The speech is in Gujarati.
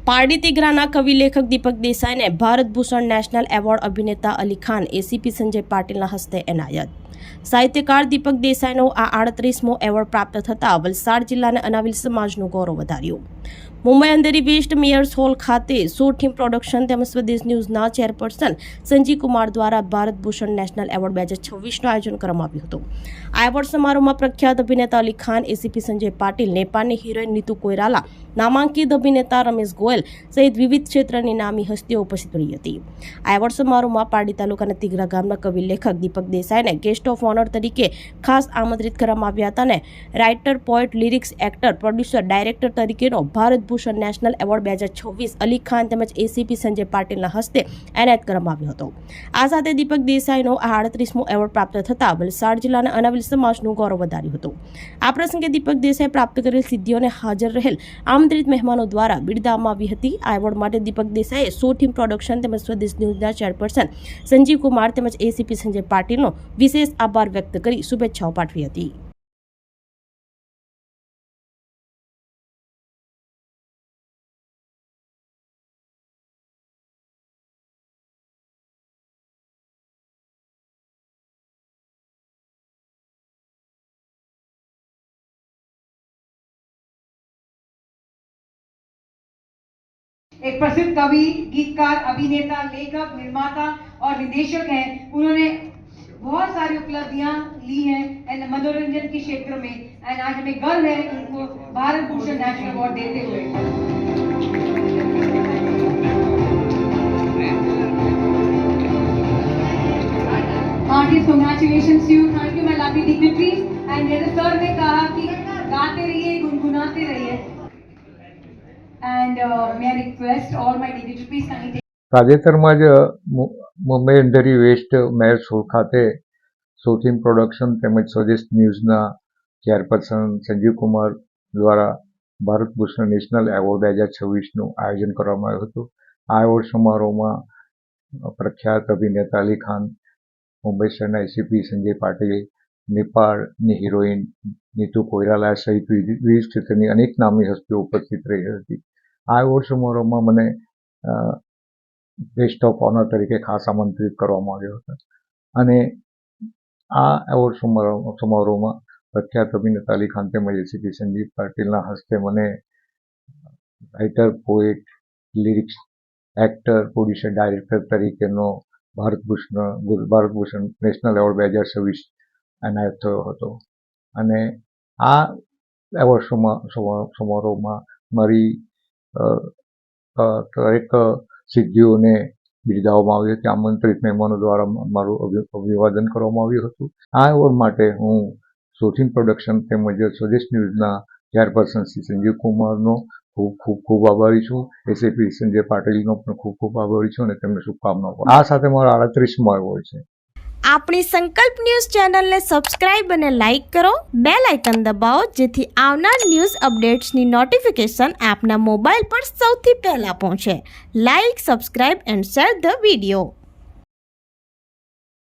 पारडी तिग्राना कवि लेखक दीपक देसाई ने भारत भूषण नेशनल एवॉर्ड अभिनेता अली खान एसीपी संजय पाटिल हस्ते एनायत। साहित्यकार दीपक देसाईनो आ 38मो एवॉर्ड प्राप्त थता वलसाड जिल्लाने अनाविल समाजનું ગૌરવ વધાર્યું। Mumbai Andheri west mayor's hall ખાતે સો ટીમ પ્રોડક્શન તેમજ સ્વદેશ ન્યૂઝના ચેરપર્સન સંજીવ કુમાર દ્વારા ભારત ભૂષણ નેશનલ એવોર્ડ 2026નું આયોજન કરવામાં આવ્યું હતું। આ એવોર્ડ સમારોહમાં પ્રખ્યાત અભિનેતા અલી ખાન, એસીપી સંજય પાટીલ, નેપાળની હિરોઈન નીતુ કોઈરાલા, નામાંકિત અભિનેતા રમેશ ગોયલ સહિત વિવિધ ક્ષેત્રની નામી હસ્તીઓ ઉપસ્થિત રહી હતી। આ એવોર્ડ સમારોહમાં પારડી તાલુકાના તિગરા ગામના કવિ લેખક દીપક દેસાઈને ગેસ્ટ ઓફ ઓનર તરીકે ખાસ આમંત્રિત કરવામાં આવ્યા હતા અને writer, poet, lyrics, actor, producer, director તરીકેનો ભારત ભૂષણ નેશનલ એવોર્ડ 2026 અલી ખાન તેમજ એસીપી સંજય પાટીલના હસ્તે એનાયત કરવામાં આવ્યો હતો। આ સાથે દીપક દેસાઈનો 38મો એવોર્ડ પ્રાપ્ત થતા વલસાડ જિલ્લાના અનાવિલ સમાજનું ગૌરવ વધાર્યું હતું। આ પ્રસંગે દીપક દેસાઈ પ્રાપ્ત કરેલ સિદ્ધિઓને હાજર રહેલ આમંત્રિત મહેમાનો દ્વારા બિરદાવવામાં આવી હતી। આ એવોર્ડ માટે દીપક દેસાઈએ સો ટીમ પ્રોડક્શન તેમજ સ્વદેશ ન્યૂઝના ચેરપર્સન સંજીવ કુમાર તેમજ એસીપી સંજય પાટીલનો વિશેષ આભાર વ્યક્ત કરી શુભેચ્છાઓ પાઠવી હતી। एक प्रसिद्ध कवि, गीतकार, अभिनेता, लेखक, निर्माता और निर्देशक हैं। उन्होंने बहुत सारी उपलब्धियां ली हैं एंड मनोरंजन के क्षेत्र में एंड आज हमें गर्व है उनको भारत भूषण नेशनल अवार्ड देते हुए। Heartiest congratulations to you. Thank you my lovely dignitaries. And जैसे सर ने कहा कि गाते रहिए, गुनगुनाते रहिए. And may I request all my dignitaries kindly take. તાજેતરમાં જ Mumbai Andheri west mayor's hall ખાતે સો ટીમ પ્રોડક્શન તેમજ સ્વદેશ ન્યૂઝના ચેરપર્સન સંજીવ કુમાર દ્વારા ભારત ભૂષણ નેશનલ એવોર્ડ 2026નું આયોજન કરવામાં આવ્યું હતું। આ એવોર્ડ સમારોહમાં પ્રખ્યાત અભિનેતા અલી ખાન, મુંબઈ શહેરના એસીપી સંજય પાટીલ, નેપાળની હિરોઈન નીતુ કોઈરાલા સહિત વિવિધ ક્ષેત્રની અનેક નામી હસ્તીઓ ઉપસ્થિત રહી હતી। આ એવોર્ડ સમારોહમાં મને ગેસ્ટ ઓફ ઓનર તરીકે ખાસ આમંત્રિત કરવામાં આવ્યો હતો અને આ એવોર્ડ સમારોહમાં પ્રખ્યાત અભિનેતા અલી ખાન તેમજ એસીપી સંજીવ પાટીલના હસ્તે મને writer, poet, lyrics, actor, producer, director તરીકેનો ભારત ભૂષણ નેશનલ એવોર્ડ 2026 એનાયત થયો હતો અને આ એવોર્ડ સમારોહમાં મારી દરેક સિદ્ધિઓને બિરદાવવામાં આવી હતી। આમંત્રિત મહેમાનો દ્વારા મારું અભિવાદન કરવામાં આવ્યું હતું। આ એવોર્ડ માટે હું સો ટીમ પ્રોડક્શન તેમજ સ્વદેશ ન્યૂઝના ચેરપર્સન શ્રી સંજીવ કુમારનો ખૂબ આભારી છું। એસીપી સંજય પાટીલનો પણ ખૂબ આભારી છું અને તેમને શુભકામનાઓ। આ સાથે મારો 38મો એવોર્ડ છે। આપણી સંકલ્પ ન્યૂઝ ચેનલને સબસ્ક્રાઇબ અને લાઇક કરો, બેલ આઇકન દબાવો જેથી આવનાર ન્યૂઝ અપડેટ્સની નોટિફિકેશન આપના મોબાઈલ પર સૌથી પહેલા પહોંચે। Like, subscribe and share the video.